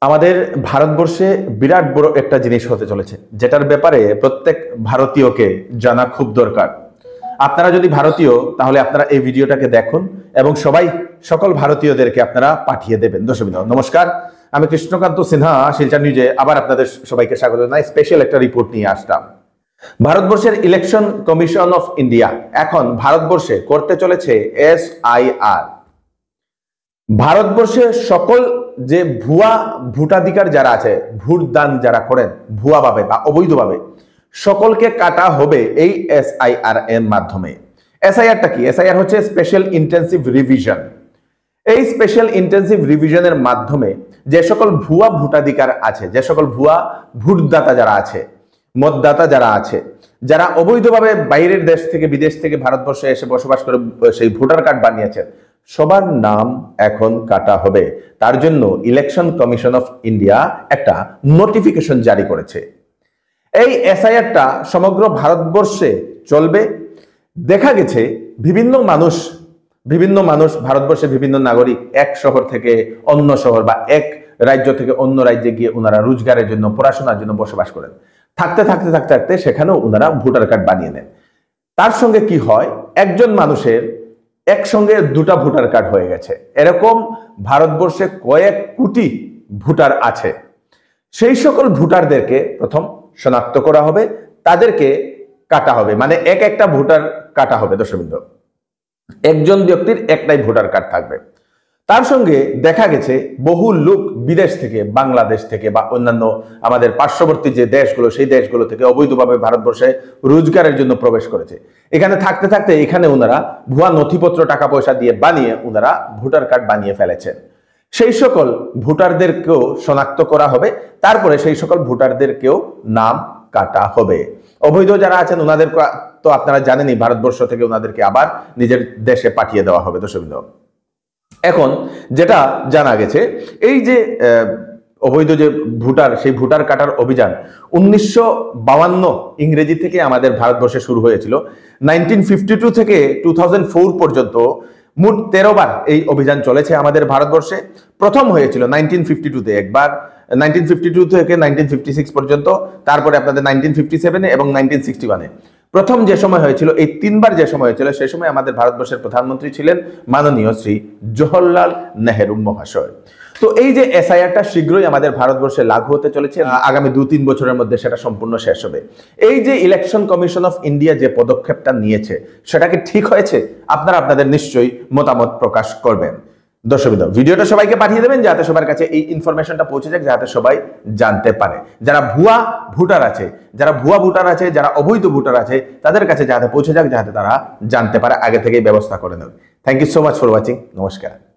আমাদের ভারতবর্ষে বিরাট বড় একটা জিনিস হতে চলেছে, যেটার ব্যাপারে প্রত্যেক ভারতীয়কে জানা খুব দরকার। আপনারা যদি ভারতীয়, তাহলে আপনারা এই ভিডিওটাকে দেখুন এবং সকল ভারতীয়দেরকে আপনারা পাঠিয়ে দেবেন। দর্শকবৃন্দ নমস্কার, আমি কৃষ্ণকান্ত সিনহা শিলচর নিউজে আবার আপনাদের সবাইকে স্বাগত জানাই। স্পেশাল একটা রিপোর্ট নিয়ে আসলাম। ভারতবর্ষের ইলেকশন কমিশন অফ ইন্ডিয়া এখন ভারতবর্ষে করতে চলেছে SIR। ভারতবর্ষে সকল যে ভুয়া ভোটাধিকার যারা আছে, ভোটদান যারা করেন ভুয়াভাবে বা অবৈধভাবে, সকলকে কাটা হবে এই SIR এর মাধ্যমে। SIRটা কি? SIR হচ্ছে স্পেশাল ইন্টেন্সিভ রিভিশন। এই স্পেশাল ইন্টেন্সিভ রিভিশনের মাধ্যমে যে সকল ভুয়া ভোটাধিকার আছে, যে সকল ভুয়া ভোটদাতা যারা আছে, মতদাতা যারা আছে, যারা অবৈধভাবে বাইরের দেশ থেকে বিদেশ থেকে ভারতবর্ষে এসে বসবাস করে সেই ভোটার কার্ড বানিয়েছেন, সবার নাম এখন কাটা হবে। তার জন্য ইলেকশন কমিশন অফ ইন্ডিয়া একটা নোটিফিকেশন জারি করেছে। এই SIRটা সমগ্র ভারতবর্ষে চলবে। দেখা গেছে বিভিন্ন মানুষ ভারতবর্ষে বিভিন্ন নাগরিক এক শহর থেকে অন্য শহর বা এক রাজ্য থেকে অন্য রাজ্যে গিয়ে ওনারা রোজগারের জন্য, পড়াশোনার জন্য বসবাস করেন। থাকতে থাকতে সেখানেও ওনারা ভোটার কার্ড বানিয়ে নেন। তার সঙ্গে কি হয়, একজন মানুষের একসঙ্গে দুটা ভোটার কার্ড হয়ে গেছে। এরকম ভারতবর্ষে কয়েক কোটি ভোটার আছে। সেই সকল ভোটারদেরকে প্রথম শনাক্ত করা হবে, তাদেরকে কাটা হবে, মানে একটা ভোটার কাটা হবে। দর্শকবৃন্দ, একজন ব্যক্তির একটাই ভোটার কার্ড থাকবে। তার সঙ্গে দেখা গেছে বহু লোক বিদেশ থেকে, বাংলাদেশ থেকে বা অন্যান্য আমাদের পার্শ্ববর্তী যে দেশগুলো, সেই দেশগুলো থেকে অবৈধভাবে ভারতবর্ষে রোজগারের জন্য প্রবেশ করেছে। এখানে থাকতে এখানে ওনারা ভুয়া নথিপত্র, টাকা পয়সা দিয়ে বানিয়ে ওনারা ভোটার কার্ড বানিয়ে ফেলেছেন। সেই সকল ভোটারদেরকেও শনাক্ত করা হবে। তারপরে সেই সকল ভোটারদেরকেও নাম কাটা হবে। অবৈধ যারা আছেন ওনাদের তো আপনারা জানেনই, ভারতবর্ষ থেকে ওনাদেরকে আবার নিজের দেশে পাঠিয়ে দেওয়া হবে। দর্শকবৃন্দ, এখন যেটা জানা গেছে, এই যে অবৈধ যে ভোটার, সেই ভোটার কাটার অভিযান 1952 ইংরেজি থেকে আমাদের ভারতবর্ষে শুরু হয়েছিল। 1952 থেকে 2004 পর্যন্ত মোট 13 বার এই অভিযান চলেছে আমাদের ভারতবর্ষে। প্রথম হয়েছিল 1952-তে একবার, 1952 থেকে 1956 পর্যন্ত, তারপরে আপনাদের 1957 এবং 1961-এ। প্রথম যে সময় হয়েছিল, এই তিনবার যে সময় হয়েছিল, সেই সময় আমাদের ভারতবর্ষের প্রধানমন্ত্রী ছিলেন মাননীয় শ্রী জওহরলাল নেহেরু মহাশয়। তো এই যে SIRটা শীঘ্রই আমাদের ভারতবর্ষে লাগু হতে চলেছে, আগামী 2-3 বছরের মধ্যে সেটা সম্পূর্ণ শেষ হবে। এই যে ইলেকশন কমিশন অফ ইন্ডিয়া যে পদক্ষেপটা নিয়েছে, সেটা কি ঠিক হয়েছে? আপনারা আপনাদের নিশ্চয়ই মতামত প্রকাশ করবেন। দর্শকবৃন্দ, ভিডিওটা সবাইকে পাঠিয়ে দেবেন, যাতে সবার কাছে এই ইনফরমেশনটা পৌঁছে যায়, যাতে সবাই জানতে পারে। যারা ভুয়া ভোটার আছে, যারা অবৈধ ভোটার আছে, তাদের কাছে যাতে পৌঁছে যাক, যাতে তারা জানতে পারে, আগে থেকেই ব্যবস্থা করে নেবে। Thank you so much for watching. নমস্কার।